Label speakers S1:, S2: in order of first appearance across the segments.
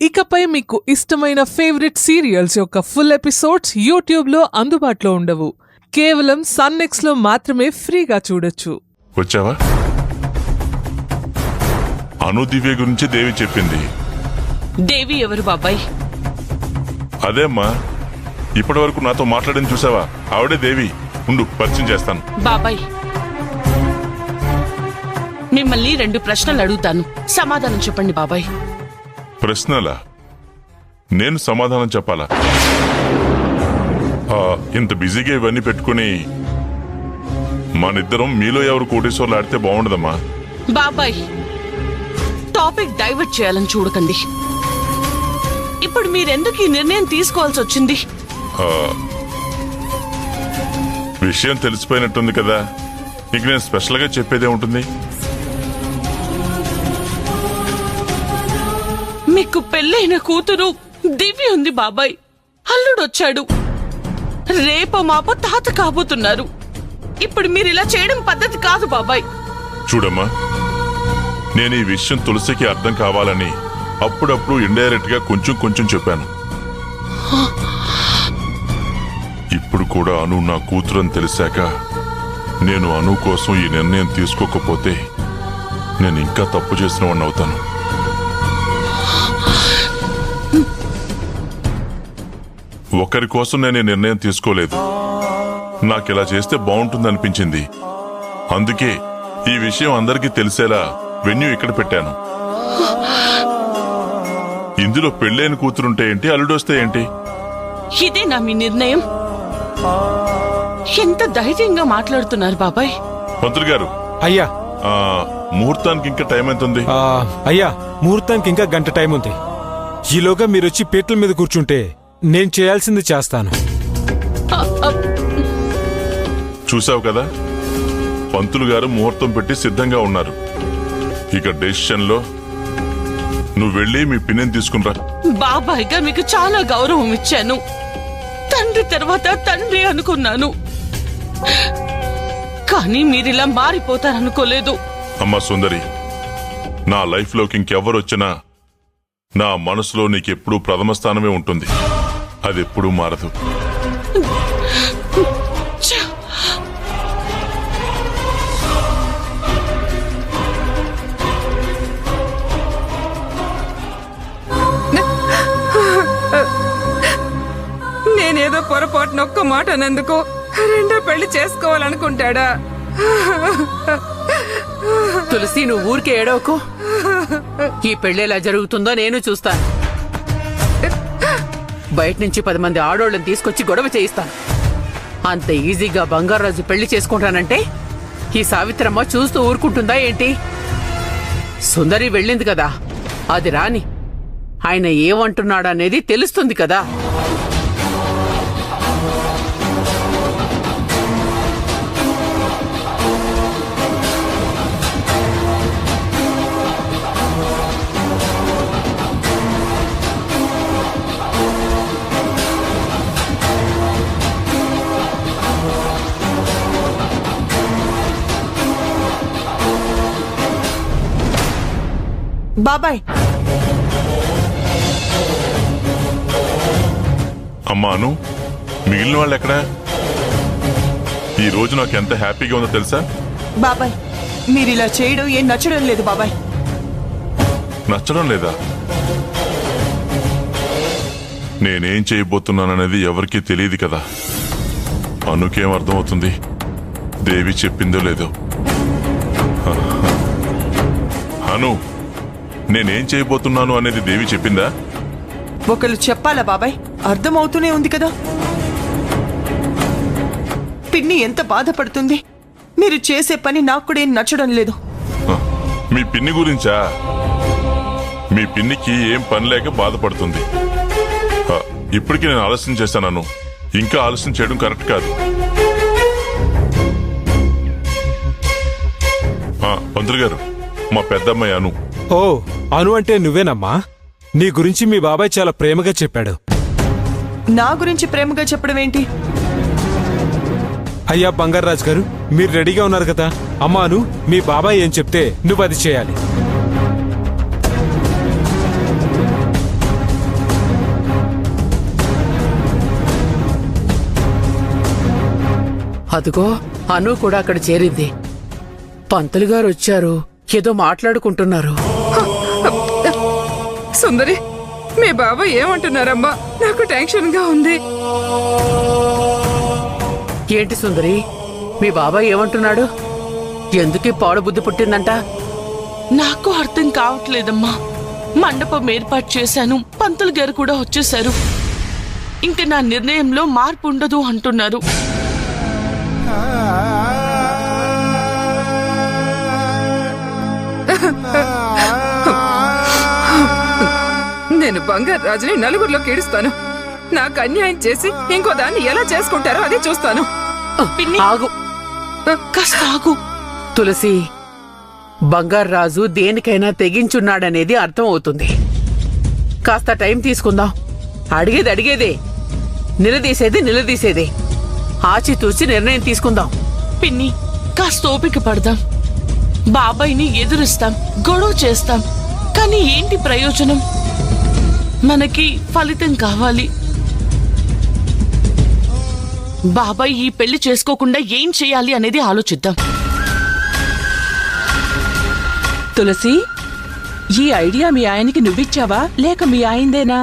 S1: ఇకపై మీకు ఇష్టమైన ఫేవరెట్ సీరియల్స్ యొక్క ఫుల్ ఎపిసోడ్స్ యూట్యూబ్లో అందుబాటులో ఉండవు. కేవలం సన్నెక్స్లో మాత్రమే ఫ్రీగా చూడొచ్చు.
S2: వచ్చావా? అను దివ్య గురించి దేవి చెప్పింది.
S3: దేవి ఎవరు బాబాయ్?
S2: అదేమ్మా, ఇప్పటి వరకు నాతో మాట్లాడని చూసావా? ఆవిడే దేవి. ఉండు, పరిచయం చేస్తాను.
S3: బాబాయ్, మిమ్మల్ని 2 ప్రశ్నలు అడుగుతాను, సమాధానం చెప్పండి బాబాయ్.
S2: ప్రశ్నలా? నేను సమాధానం చెప్పాలా? ఇంత బిజీగా ఇవన్నీ పెట్టుకుని మనిద్దరం మీలో ఎవరు కోటేశ్వర్లు ఆడితే బాగుండదమ్మా.
S3: బాబాయ్, టాపిక్ డైవర్ట్ చేయాలని చూడకండి. ఇప్పుడు మీరెందుకు ఈ నిర్ణయం తీసుకోవాల్సి వచ్చింది?
S2: విషయం తెలిసిపోయినట్టుంది కదా, ఇక నేను స్పెషల్గా చెప్పేదే ఉంటుంది.
S3: మీకు పెళ్ళైన కూతురు దివ్య ఉంది బాబాయ్. అల్లుడొచ్చాడు, రేపో మాపో తాత కాబోతున్నారు. ఇప్పుడు మీరు ఇలా చేయడం పద్ధతి కాదు బాబాయ్.
S2: చూడమ్మా, నేను ఈ విషయం తులసికి అర్థం కావాలని అప్పుడప్పుడు ఇండైరెక్ట్ గా కొంచెం కొంచెం చెప్పాను. ఇప్పుడు కూడా అను నా కూతురని తెలిసాక నేను అను కోసం ఈ నిర్ణయం తీసుకోకపోతే నేను ఇంకా తప్పు చేసిన వాడిని అవుతాను. ఒకరి కోసం నేను ఈ నిర్ణయం తీసుకోలేదు. నాకు ఇలా చేస్తే బాగుంటుంది అనిపించింది. అందుకే ఈ విషయం అందరికీ తెలిసేలా వెన్యూ ఇక్కడ పెట్టాను. ఇందులో పెళ్ళైన కూతురుంటే ఏంటి, అల్లుడొస్తే ఏంటి?
S3: ఇదేనా మీ నిర్ణయం? ఎంత ధైర్యంగా మాట్లాడుతున్నారు బాబాయ్.
S2: పంతులు గారు.
S4: అయ్యా.
S2: ముహూర్తానికి ఇంకా టైం ఎంత ఉంది?
S4: అయ్యా, ముహూర్తానికి ఇంకా గంట టైం ఉంది. ఈలోగా మీరొచ్చి పీటల మీద కూర్చుంటే నేను చేయాల్సింది చేస్తాను.
S2: చూసావు కదా, పంతులు గారు ముహూర్తం పెట్టి సిద్ధంగా ఉన్నారు. ఇక డెసిషన్ లో నువ్వు వెళ్ళి మీ పిన్నిని తీసుకునిరా.
S3: బాబాయ్గా మీకు చాలా గౌరవం ఇచ్చాను. తండ్రి తర్వాత తండ్రి అనుకున్నాను, కానీ మీరిలా మారిపోతారనుకోలేదు.
S2: అమ్మా సుందరి, నా లైఫ్ లోకి ఇంకెవ్వరు వచ్చినా నా మనసులో నీకెప్పుడూ ప్రథమ స్థానమే ఉంటుంది. అది ఎప్పుడూ మారదు.
S5: నేనేదో పొరపాటున ఒక్క మాట అన్నందుకు 2వ పెళ్లి చేసుకోవాలనుకుంటాడా?
S6: తులసి, నువ్వు ఊరికే ఏడవకు. ఈ పెళ్లి ఎలా జరుగుతుందో నేను చూస్తాను. బయట నుంచి 10 మంది ఆడోళ్ళని తీసుకొచ్చి గొడవ చేయిస్తాను. అంత ఈజీగా బంగారాజు పెళ్లి చేసుకుంటానంటే ఈ సావిత్రమ్మ చూస్తూ ఊరుకుంటుందా ఏంటి? సుందరి వెళ్ళింది కదా, అది రాని. ఆయన ఏమంటున్నాడనేది తెలుస్తుంది కదా.
S5: బాబాయ్,
S2: అమ్మాను, మిగిలిన వాళ్ళు ఎక్కడా? ఈ రోజు నాకు ఎంత హ్యాపీగా ఉందో తెలుసా?
S5: బాబాయ్, మీరిలా చేయడం ఏం నచ్చడం లేదు బాబాయ్.
S2: నచ్చడం లేదా? నేనేం చేయబోతున్నాననేది ఎవరికీ తెలియదు కదా. అనుకేం అర్థమవుతుంది? దేవి చెప్పిందో లేదో. అను, నేనేం చేయబోతున్నాను అనేది దేవి చెప్పిందా?
S5: ఒకళ్ళు చెప్పాలా బాబాయ్? అర్థమవుతూనే ఉంది కదా. పిన్ని ఎంత బాధపడుతుంది. మీరు చేసే పని నాకు కూడా ఏం నచ్చడం లేదు.
S2: మీ పిన్ని గురించా? మీ పిన్నికి ఏం పని లేక బాధపడుతుంది. ఇప్పటికీ నేను ఆలస్యం చేశాను. ఇంకా ఆలస్యం చేయడం కరెక్ట్ కాదు. పంతులు గారు, మా పెద్దమ్మాయి అను.
S4: ఓ, అను అంటే నువ్వేనమ్మా? నీ గురించి మీ బాబాయ్ చాలా ప్రేమగా చెప్పాడు.
S5: నా గురించి ప్రేమగా చెప్పడం ఏంటి?
S4: అయ్యా బంగారాజు గారు, మీరు రెడీగా ఉన్నారు కదా? అమ్మాను, మీ బాబాయ్ ఏం చెప్తే నువ్వు అది చేయాలి.
S6: అదుగో అను కూడా అక్కడ చేరింది. పంతులు గారు వచ్చారు, ఏదో మాట్లాడుకుంటున్నారు.
S5: సుందరి, మీ బాబాయ్ ఏమంటున్నారమ్మా? నాకు టెన్షన్ గా ఉంది.
S6: ఏంటి సుందరి, మీ బాబాయ్ ఏమంటున్నాడు? ఎందుకీ పాడు బుద్ధి పుట్టిందంట?
S3: నాకు అర్థం కావట్లేదమ్మా. మండపం ఏర్పాటు చేశాను, పంతులు గారు కూడా వచ్చేశారు. ఇంక నా నిర్ణయంలో మార్పు ఉండదు అంటున్నారు.
S5: నేను బంగారు రాజుని నలుగురిలో కీడుస్తాను. నాకు అన్యాయం చేసి ఇంకో దాన్ని ఎలా చేసుకుంటారో అది చూస్తాను.
S3: పిన్ని,
S6: ఆగు
S3: కాస్త ఆగు.
S6: తులసి, బంగారాజు దేనికైనా తెగించున్నాడనేది అర్థం అవుతుంది. కాస్త టైం తీసుకుందాం. అడిగేది అడిగేదే, నిలదీసేది నిలదీసేదే. ఆచితూచి నిర్ణయం తీసుకుందాం.
S3: పిన్ని, కాస్త ఓపిక పడదాం. బాబాయ్ని ఎదురిస్తాం, గొడవ చేస్తాం. కానీ ఏంటి ప్రయోజనం? మనకి ఫలితం కావాలి. బాబాయ్ ఈ పెళ్లి చేసుకోకుండా ఏం చేయాలి అనేది ఆలోచిద్దాం.
S7: తులసి, ఈ ఐడియా మీ ఆయనకి నువ్విచ్చావా లేక మీ ఆయనదేనా?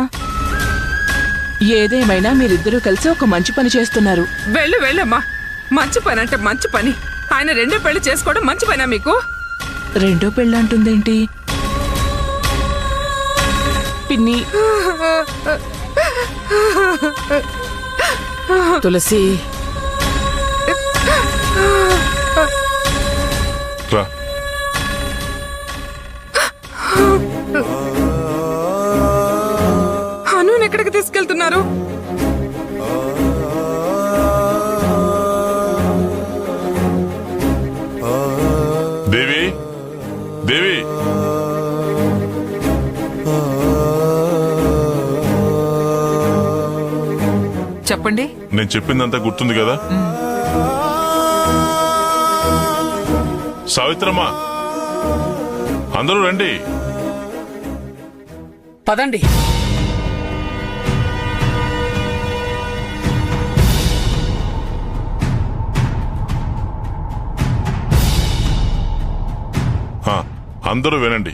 S7: ఏదేమైనా మీరిద్దరూ కలిసి ఒక మంచి పని చేస్తున్నారు.
S5: వెళ్ళమ్మా. మంచి పని అంటే మంచి పని. ఆయన రెండో పెళ్లి చేసుకోవడం మంచి పనా మీకు?
S7: రెండో పెళ్ళంటుందేంటి?
S3: పిన్ని,
S6: తులసి,
S2: రా.
S5: అనుని ఎక్కడికి తీసుకెళ్తున్నారు?
S2: దేవి, దేవి,
S8: చెప్పండి.
S2: నేను చెప్పిందంతా గుర్తుంది కదా? సావిత్రమ్మ, అందరూ రండి.
S6: పదండి.
S2: అందరూ వినండి.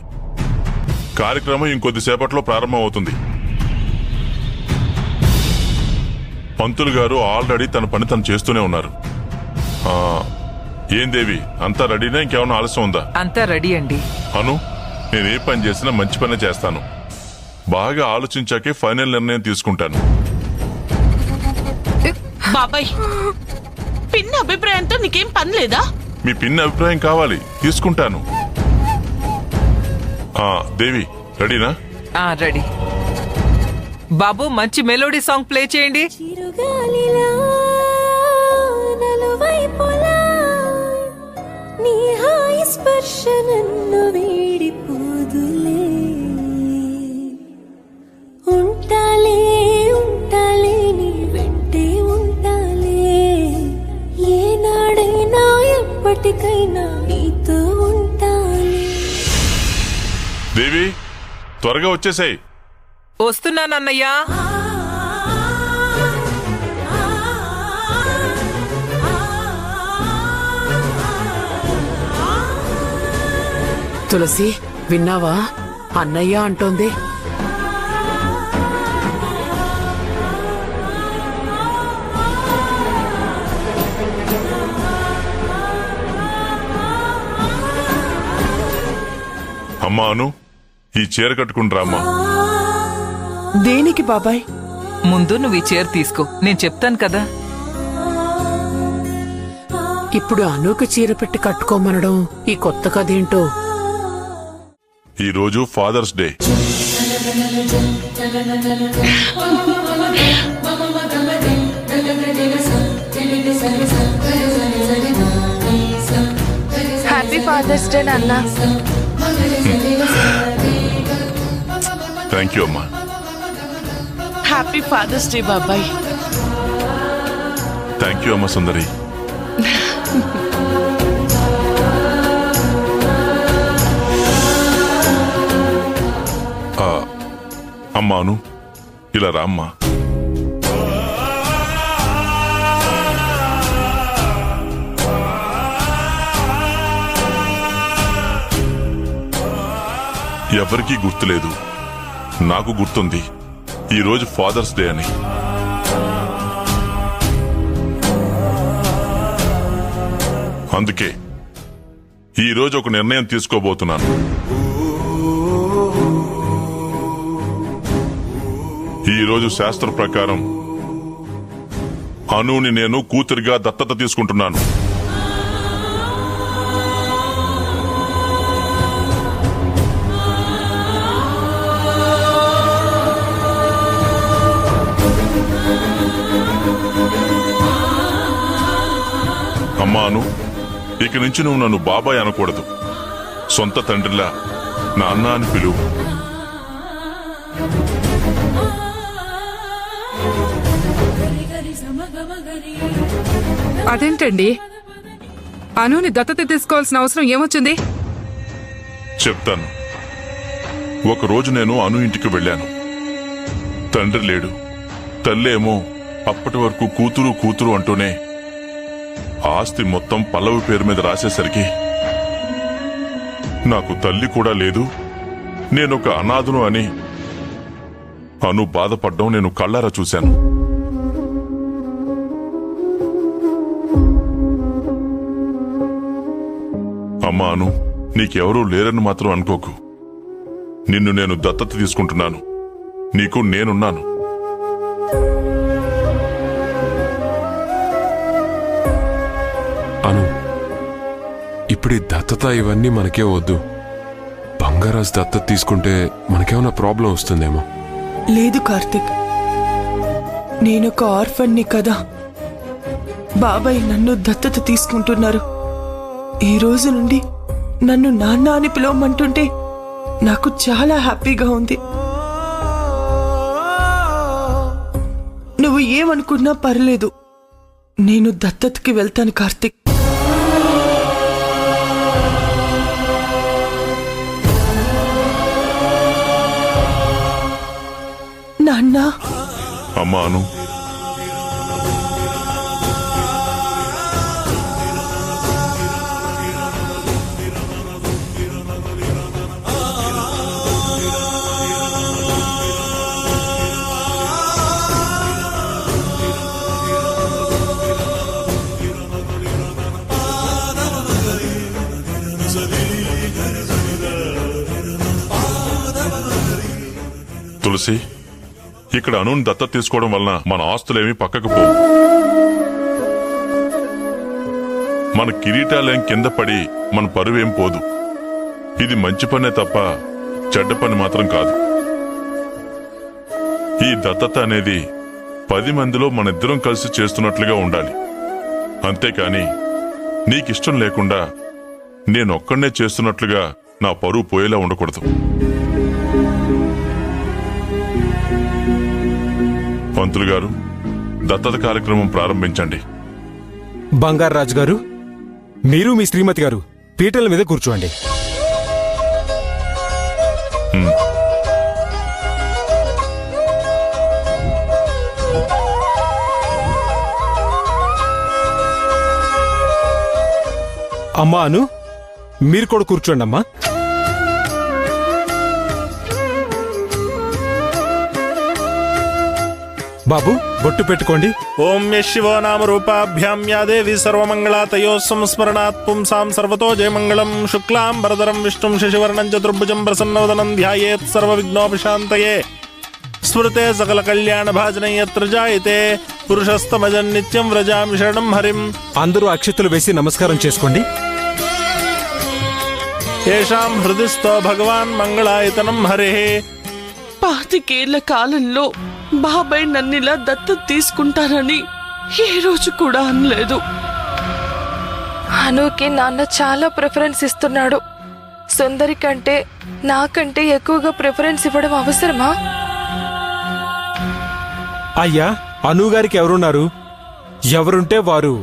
S2: కార్యక్రమం ఇంకొద్దిసేపట్లో ప్రారంభం అవుతుంది. పంతులు గారు ఆల్రెడీ తన పని తను చేస్తూనే ఉన్నారు. ఏం దేవి, అంతా రెడీనా? ఇంకేమన్నా ఆలస్యం ఉందా?
S8: అంతా రెడీ అండి.
S2: అను, నేను ఏ పని చేసినా మంచి పనే చేస్తాను. బాగా ఆలోచించాకే ఫైనల్ నిర్ణయం తీసుకుంటాను.
S3: బాబాయ్, పిన్ని అభిప్రాయంతో నీకేం పని లేదా?
S2: మీ పిన్ని అభిప్రాయం కావాలి, తీసుకుంటాను. దేవి, రెడీనా?
S8: రెడీ. బాబు, మంచి మెలోడీ సాంగ్ ప్లే చేయండి.
S9: చిరుగాలిలా నలువైపులా నీ హాయి స్పర్శ నన్ను వీడిపోదులే. ఉంటాలే ఉంటాలే నీ వెంటే ఉంటాలే. ఏనాడైనా ఎప్పటికైనా నీతో ఉంటాలే.
S2: దేవి, త్వరగా వచ్చేసాయి.
S8: వస్తున్నానన్నయ్యా.
S6: తులసి, విన్నావా? అన్నయ్య అంటోంది.
S2: అమ్మా అను, ఈ చీర కట్టుకుంటారా అమ్మా?
S7: దేనికి బాబాయ్?
S8: ముందు నువ్వు ఈ చీర తీసుకో, నేను చెప్తాను కదా.
S6: ఇప్పుడు అనుకు చీర పెట్టి కట్టుకోమనడం ఈ కొత్త కథేంటో.
S2: ఈ రోజు Father's Day.
S9: Happy Father's Day నాన్న.
S2: థ్యాంక్ యూ అమ్మా.
S3: హ్యాపీ ఫాదర్స్ డే బాబాయ్.
S2: థ్యాంక్ యూ అమ్మా సుందరి. అమ్మాను, ఇలా రామ్మా. ఎవరికీ గుర్తులేదు. నాకు గుర్తుంది ఈరోజు ఫాదర్స్ డే అని. అందుకే ఈరోజు ఒక నిర్ణయం తీసుకోబోతున్నాను. ఈరోజు శాస్త్ర ప్రకారం అనుని నేను కూతురిగా దత్తత తీసుకుంటున్నాను. అమ్మా అను, ఇక నుంచి నువ్వు నన్ను బాబాయ్ అనకూడదు. సొంత తండ్రిలా నాన్న అని పిలువు.
S5: అదేంటండి, అనుని దత్తత తీసుకోవాల్సిన అవసరం ఏమొచ్చింది?
S2: చెప్తాను. ఒకరోజు నేను అను ఇంటికి వెళ్ళాను. తండ్రి లేడు, తల్లేమో అప్పటి వరకు కూతురు కూతురు అంటూనే ఆస్తి మొత్తం పల్లవి పేరు మీద రాసేసరికి నాకు తల్లి కూడా లేదు, నేనొక అనాథను అని అను బాధపడ్డం నేను కళ్ళారా చూశాను. అమ్మా అను, నీకెవరూ లేరని మాత్రం అనుకోకు. నిన్ను నేను దత్తత తీసుకుంటున్నాను. నీకు నేనున్నాను.
S10: అను, ఇప్పుడు ఈ దత్తత ఇవన్నీ మనకే వద్దు. బంగారాజు దత్తత తీసుకుంటే మనకేమైనా ప్రాబ్లం వస్తుందేమో.
S7: లేదు కార్తిక్, నేనొక ఆర్ఫన్ని కదా. బాబాయ్ నన్ను దత్తత తీసుకుంటున్నారు. ఈ రోజు నుండి నన్ను నాన్న అని పిలవమంటుంటే నాకు చాలా హ్యాపీగా ఉంది. నువ్వు ఏమనుకున్నా పర్లేదు, నేను దత్తతకి వెళ్తాను కార్తిక్. నాన్న.
S2: అమ్మా అను, తులసి, ఇక్కడ అనుని దత్తత తీసుకోవడం వలన మన ఆస్తులేమీ పక్కకు పోవు. మన కిరీటాలేం కింద పడి మన పరువేం పోదు. ఇది మంచి పనే తప్ప చెడ్డ పని మాత్రం కాదు. ఈ దత్తత అనేది 10 మందిలో మనిద్దరం కలిసి చేస్తున్నట్లుగా ఉండాలి. అంతేకాని నీకిష్టం లేకుండా నేనొక్కడే చేస్తున్నట్లుగా నా పరువు పోయేలా ఉండకూడదు. పంతులు గారు, దత్తత కార్యక్రమం ప్రారంభించండి.
S4: బంగారాజు గారు, మీరు మీ శ్రీమతి గారు పీటల మీద కూర్చోండి. అమ్మా అను, మీరు కూడా కూర్చోండి అమ్మా. బాబు, బొట్టు పెట్టుకోండి.
S11: ఓం శివో నామ రూపాభ్యాం యా దేవి సర్వమంగళాతయో సంస్మరణాత్ పుంసాం సర్వతో జయమంగళం. శుక్లాం వరదరం విష్ణుం శశివర్ణం చతుర్భుజం ప్రసన్నవదనం ధ్యాయేత్ సర్వవిఘ్నోపశాంతయే. స్మృతే సకల కళ్యాణ భాజనం యత్ర జాయతే పురుషస్తమజం నిత్యం వ్రజామి శరణం హరిం.
S4: అందరూ అక్షతులు వేసి నమస్కారం చేసుకోండి.
S11: ఏషాం హృదిస్థో భగవాన్ మంగళాయతనం హరే.
S3: 25 ఏళ్ల కాలంలో బాబాయ్ నన్నిలా దత్తత తీసుకుంటారని ఏ రోజు కూడా అనలేదు.
S9: అనుకి నాన్న చాలా ప్రిఫరెన్స్ ఇస్తున్నాడు. సుందరి కంటే నాకంటే ఎక్కువగా ప్రిఫరెన్స్ ఇవ్వడం అవసరమా?
S4: అయ్యా, అనుగారికి ఎవరున్నారు? ఎవరుంటే వారు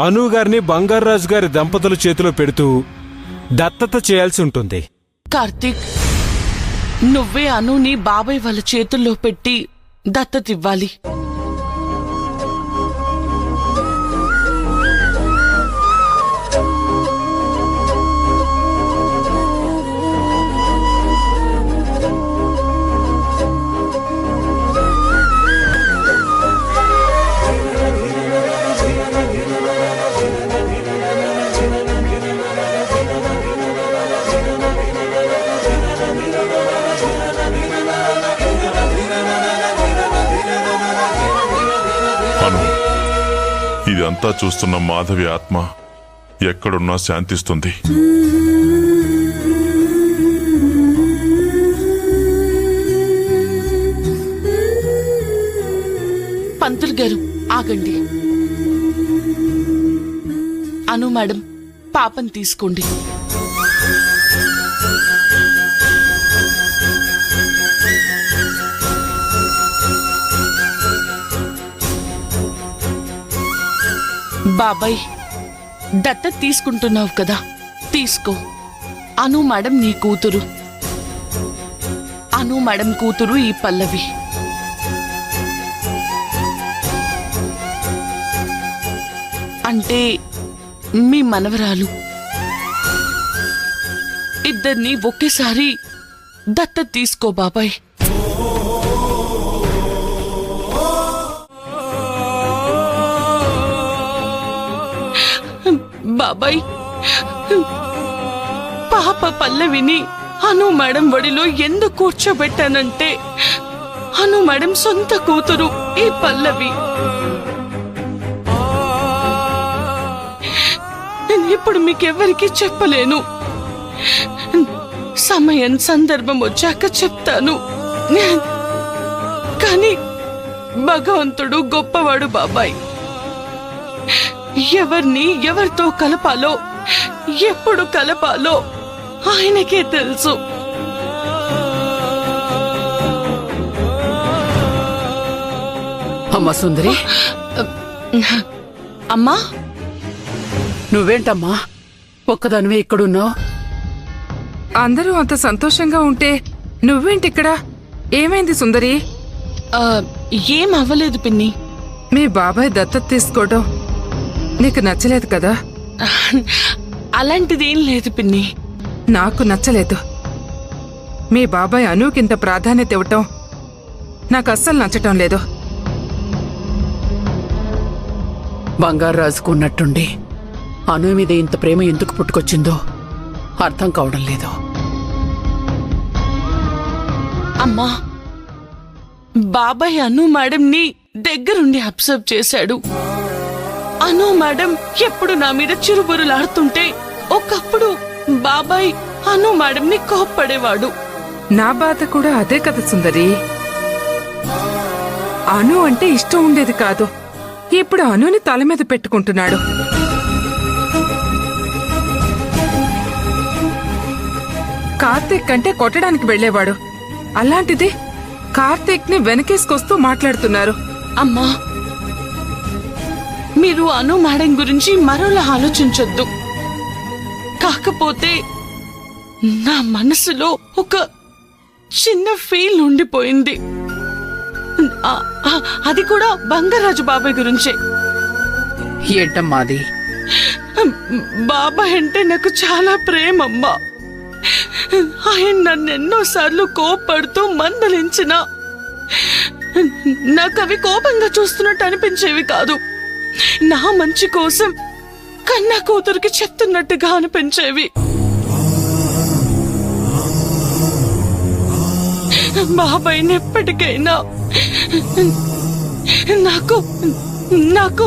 S4: అనుగారిని బంగారాజు గారి దంపతుల చేతిలో పెడుతూ దత్తత చేయాల్సి ఉంటుంది.
S3: కార్తీక్, నువ్వే అనుని బాబాయ్ వాళ్ళ చేతుల్లో పెట్టి దత్తత ఇవ్వాలి.
S2: ఇదంతా చూస్తున్న మాధవి ఆత్మ ఎక్కడున్నా శాంతిస్తుంది.
S3: పంతులు గారు ఆగండి. అను మేడం, పాపం తీసుకోండి. బాబాయ్, దత్తత తీసుకుంటున్నావు కదా, తీసుకో. అను మేడం నీ కూతురు. అను మేడం కూతురు ఈ పల్లవి. అంటే మీ మనవరాలు. ఇద్దరిని ఒకేసారి దత్తత తీసుకో బాబాయ్. బాబాయ్, పాప పల్లవిని అను మేడం ఒడిలో ఎందుకు కూర్చోబెట్టానంటే అను మేడం సొంత కూతురు ఈ పల్లవి. ఇప్పుడు మీకెవ్వరికి చెప్పలేను. సమయం సందర్భం వచ్చాక చెప్తాను. కానీ భగవంతుడు గొప్పవాడు బాబాయ్. ఎవరిని ఎవరితో కలపాలో, ఎప్పుడు కలపాలో ఆయనకే తెలుసు.
S6: అమ్మా సుందరి,
S3: అమ్మా,
S6: నువ్వేంటమ్మా ఒక్కదానివే ఇక్కడున్నావు?
S5: అందరూ అంత సంతోషంగా ఉంటే నువ్వేంటిక్కడ? ఏమైంది సుందరి?
S3: ఏం అవ్వలేదు పిన్ని.
S5: మీ బాబాయ్ దత్తత తీసుకోవడం నీకు నచ్చలేదు కదా?
S3: అలాంటిదేం లేదు పిన్ని.
S5: నాకు నచ్చలేదు. మీ బాబాయ్ అనుకింత ప్రాధాన్యత ఇవ్వటం నాకు అస్సలు నచ్చటం లేదు.
S6: బంగారాజుకు ఉన్నట్టుండి అను మీద ఇంత ప్రేమ ఎందుకు పుట్టుకొచ్చిందో అర్థం కావడం లేదు.
S3: అమ్మా, బాబాయ్ అను మేడంని దగ్గరుండి అబ్జర్వ్ చేశాడు. అను మేడం ఎప్పుడు నా మీద చిరుబురులాడుతుంటే ఒకప్పుడు బాబాయ్ అను మేడంని కోప్పడేవాడు.
S5: నా బాధ కూడా అదే కదా సుందరి. అను అంటే ఇష్టం ఉండేది కాదు. ఇప్పుడు అనుని తల మీద పెట్టుకుంటున్నాడు. కార్తీక్ అంటే కొట్టడానికి వెళ్లేవాడు. అలాంటిది కార్తీక్ ని వెనకేసుకొస్తూ మాట్లాడుతున్నారు.
S3: అమ్మా, మీరు అను మేడం గురించి మరోలా ఆలోచించొద్దు. కాకపోతే నా మనసులో ఒక చిన్న ఫీల్ ఉండిపోయింది. అది కూడా బంగారాజు బాబాయ్ గురించే.
S6: ఏంటమ్మా అది?
S3: బాబాయ్ అంటే నాకు చాలా ప్రేమమ్మా. ఆయన నన్ను ఎన్నోసార్లు కోపడుతూ మందలించిన నాకు అవి కోపంగా చూస్తున్నట్టు అనిపించేవి కాదు. నా మంచి కోసం కన్నా కూతురికి చెప్తున్నట్టుగా అనిపించేవి. బాబాయ్ని ఎప్పటికైనా నాకు నాకు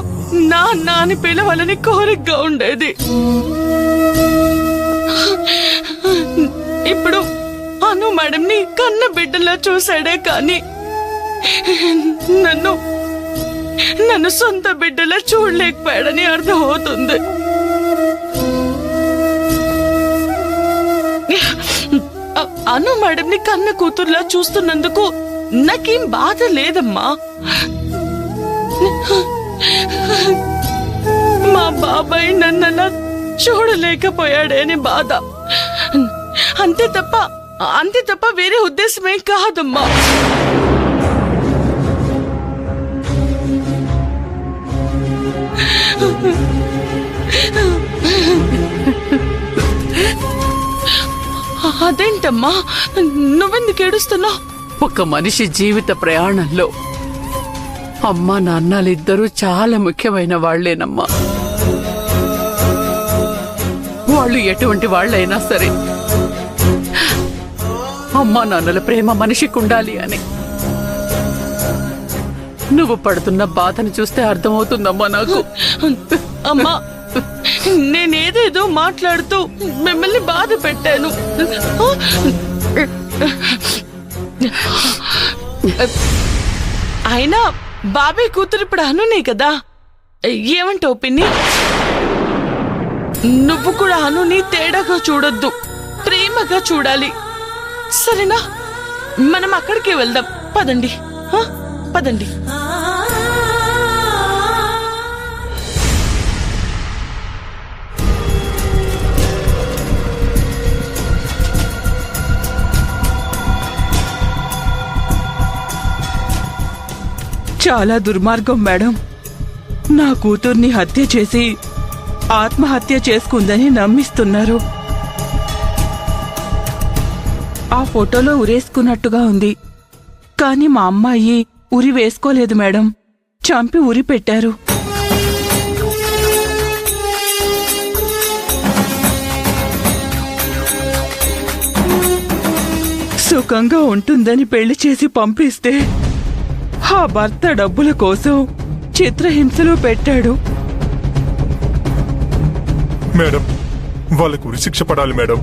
S3: నాన్న అని పిలవాలని కోరికగా ఉండేది. ఇప్పుడు అను మేడంని కన్న బిడ్డలా చూశాడే కానీ నన్ను సొంత బిడ్డలా చూడలేకపోయాడని అర్థం అవుతుంది. అను మేడంని కన్న కూతుర్లా చూస్తున్నందుకు నాకేం బాధ లేదమ్మా. మా బాబాయ్ నన్నలా చూడలేకపోయాడే అని బాధ. అంతే తప్ప వేరే ఉద్దేశమే కాదమ్మా. అదేంటమ్మా, నువ్వెందుకు ఏడుస్తున్నావు?
S6: ఒక మనిషి జీవిత ప్రయాణంలో అమ్మా నాన్నలిద్దరూ చాలా ముఖ్యమైన వాళ్లేనమ్మా. వాళ్ళు ఎటువంటి వాళ్ళైనా సరే అమ్మా నాన్నల ప్రేమ మనిషికి ఉండాలి అని నువ్వు పడుతున్న బాధను చూస్తే అర్థమవుతుందమ్మా నాకు.
S3: అమ్మా, నేనేదేదో మాట్లాడుతూ మిమ్మల్ని బాధ పెట్టాను. అయినా బాబాయ్ కూతురు ఇప్పుడు అనునే కదా. ఏమంటావు పిన్ని? నువ్వు కూడా అనుని తేడాగా చూడొద్దు, ప్రేమగా చూడాలి, సరేనా? మనం అక్కడికే వెళ్దాం, పదండి. పదండి.
S7: చాలా దుర్మార్గం మేడం. నా కూతుర్ని హత్య చేసి ఆత్మహత్య చేసుకుందని నమ్మిస్తున్నారు. ఆ ఫోటోలో ఉరేసుకున్నట్టుగా ఉంది, కానీ మా అమ్మాయి ఉరి వేసుకోలేదు మేడం, చంపి ఉరి పెట్టారు. సుఖంగా ఉంటుందని పెళ్లి చేసి పంపిస్తే ఆ భర్త డబ్బుల కోసం చిత్రహింసలో పెట్టాడు.
S12: మేడం, వాళ్ళకు ఉరిశిక్ష పడాలి మేడం.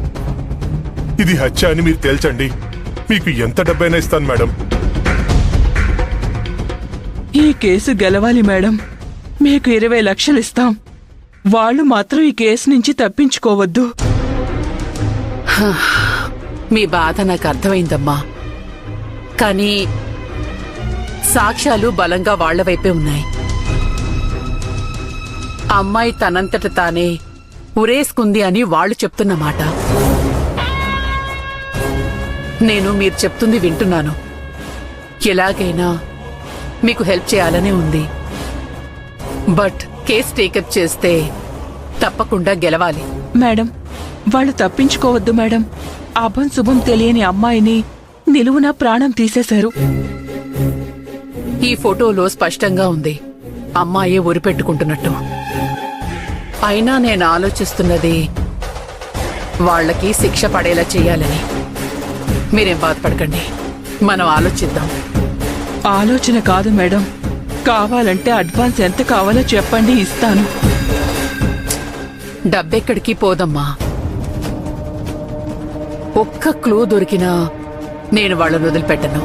S12: ఇది హత్య అని మీరు తేల్చండి, మీకు ఎంత డబ్బైనా ఇస్తాను మేడం.
S7: ఈ కేసు గెలవాలి మేడం. మీకు 20 లక్షలు ఇస్తాం. వాళ్ళు మాత్రం ఈ కేసు నుంచి తప్పించుకోవద్దు.
S6: మీ బాధ నాకు అర్థమైందమ్మా, కానీ సాక్ష్యాలు బలంగా వాళ్ల వైపే ఉన్నాయి. అమ్మాయి తనంతట తానే ఉరేసుకుంది అని వాళ్ళు చెప్తున్నమాట. నేను మీరు చెప్తుంది వింటున్నాను. ఎలాగైనా మీకు హెల్ప్ చేయాలనే ఉంది. బట్ కేస్ టేకప్ చేస్తే తప్పకుండా గెలవాలి.
S7: మేడం, వాళ్ళు తప్పించుకోవద్దు మేడం. అభం శుభం తెలియని అమ్మాయిని నిలువున ప్రాణం తీసేశారు.
S6: ఈ ఫోటోలో స్పష్టంగా ఉంది అమ్మాయి ఉరిపెట్టుకుంటున్నట్టు. అయినా నేను ఆలోచిస్తున్నది వాళ్ళకి శిక్ష పడేలా చెయ్యాలని. మీరేం బాధపడకండి, మనం ఆలోచిద్దాం.
S7: ఆలోచన కాదు మేడం, కావాలంటే అడ్వాన్స్ ఎంత కావాలో చెప్పండి, ఇస్తాను.
S6: డబ్బెక్కడికి పోదమ్మా. ఒక్క క్లూ దొరికినా నేను వాళ్ళని వదిలిపెట్టను.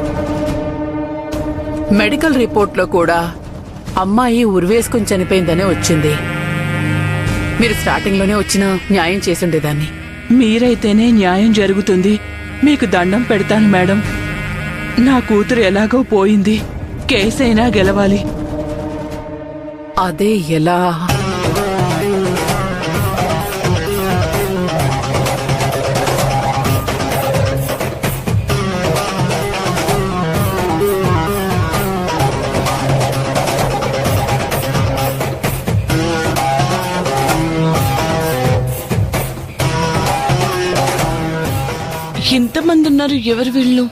S6: మెడికల్ రిపోర్ట్లో కూడా అమ్మాయి ఉరివేసుకుని చనిపోయిందనే వచ్చింది. మీరు స్టార్టింగ్లోనే వచ్చినా న్యాయం చేసుండేదాన్ని.
S7: మీరైతేనే న్యాయం జరుగుతుంది. మీకు దండం పెడతాను మేడం. నా కూతురు ఎలాగో పోయింది, కేసైనా గెలవాలి.
S6: అదే ఎలా?
S3: ఎంతమంది ఉన్నారు? ఎవరు వీళ్ళు?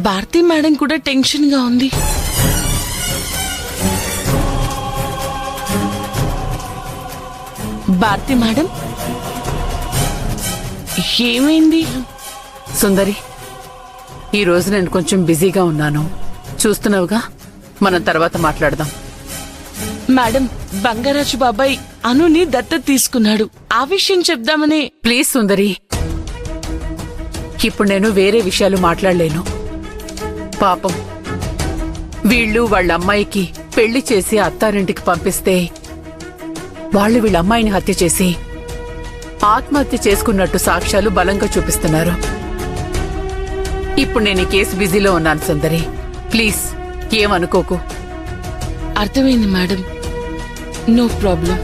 S3: భారతి మేడం కూడా టెన్షన్ గా ఉంది. భారతి మేడం, ఏమైంది?
S6: సుందరి, ఈ రోజు నేను కొంచెం బిజీగా ఉన్నాను, చూస్తున్నావుగా. మనం తర్వాత మాట్లాడదాం.
S3: మేడం, బంగారాజు బాబాయ్ అనుని దత్తత తీసుకున్నాడు. ఆ విషయం చెప్దామని.
S6: ప్లీజ్ సుందరి, ఇప్పుడు నేను వేరే విషయాలు మాట్లాడలేను. పాపం వీళ్ళు వాళ్ళ అమ్మాయికి పెళ్లి చేసి అత్తారింటికి పంపిస్తే వాళ్ళు వీళ్ళ అమ్మాయిని హత్య చేసి ఆత్మహత్య చేసుకున్నట్టు సాక్ష్యాలు బలంగా చూపిస్తున్నారు. ఇప్పుడు నేను ఈ కేసు బిజీలో ఉన్నాను సుందరి, ప్లీజ్ ఏమనుకోకు.
S3: అర్థమైంది మేడం, నో ప్రాబ్లం.